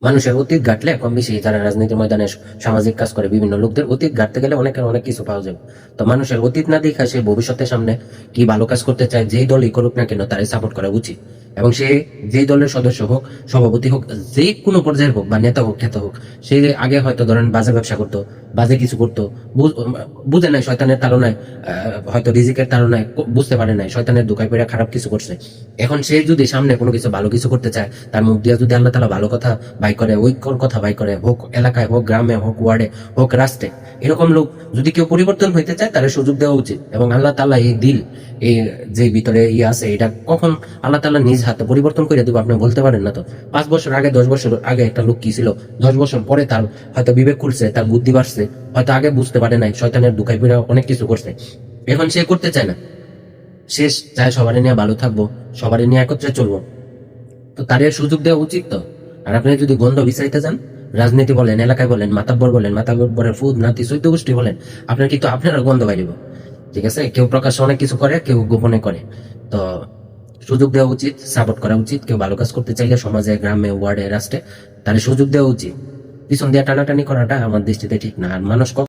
মানুষের অতীত ঘাটলে কম বেশি যারা রাজনীতির ময়দানে সামাজিক কাজ করে বিভিন্ন লোকদের অতীত ঘাটতে গেলে অনেকের অনেক কিছু পাওয়া যাবে। তো মানুষের অতীত না দেখা সে ভবিষ্যতের সামনে কি ভালো কাজ করতে চায়, যেই দলই করুক না কেন তারাই সাপোর্ট করা উচিত। এবং সে যেই দলের সদস্য হোক, সভাপতি হোক, যে কোনো পর্যায়ের হোক বা নেতা হোক খ্যাত হোক, সে আগে হয়তো ধরেন বাজে ব্যবসা করতো, বাজে কিছু করতো, বুঝে নাই শয়তানের তাড়নায়, হয়তো রিজিকের তাড়নায় বুঝতে পারে নাই, শয়তানের ধোঁকায় পড়ে খারাপ কিছু করছে। এখন সে যদি সামনে কোনো কিছু ভালো কিছু করতে চায়, তার মুখ দিয়ে যদি আল্লাহ তাআলা ভালো কথা বাই করে, ঐক্যর কথা বাই করে, হোক এলাকায়, হোক গ্রামে, হোক ওয়ার্ডে, হোক রাষ্ট্রে, এরকম লোক যদি কেউ পরিবর্তন হইতে চায় তার সুযোগ দেওয়া উচিত। এবং আল্লাহ তাআলা এই দিল, এই যে ভিতরে আছে, এটা কখন আল্লাহ তাআলা নিজ হাতে পরিবর্তন করে দেবো আপনি বলতে পারেন না। তো 5 বছর আগে, 10 বছর আগে একটা লোক কি ছিল, 10 বছর পরে তার হয়তো বিবেক খুলছে, তার বুদ্ধি বাড়ছে, হয়তো আগে বুঝতে পারে নাই, শয়তানের ধোঁকায় পড়ে অনেক কিছু করছে, এখন সে করতে চায় না। শেষ চায় সবারই নিয়ে ভালো থাকবো, সবারই নিয়ে একত্রে চলবো। তো তার সুযোগ দেওয়া উচিত তো। আর আপনি যদি গন্ধ বিচাইতে যান, রাজনীতি বলেন, এলাকায় বলেন, মাতাব্বর বলেন, মাতাব্বরের ফুদ নাতি চৈদ্য গোষ্ঠী বলেন, আপনার কিন্তু আপনার গন্ধ বাইরিব। ঠিক আছে, কেউ প্রকাশ্যে অনেক কিছু করে, কেউ গোপনে করে। তো সুযোগ দেওয়া উচিত, সাপোর্ট করা উচিত। কেউ ভালো কাজ করতে চাইলে সমাজে, গ্রামে, ওয়ার্ডে, রাষ্ট্রে তার সুযোগ দেওয়া উচিত। পিছন দিয়ে টানাটানি করাটা আমার দৃষ্টিতে ঠিক না। আর মানুষ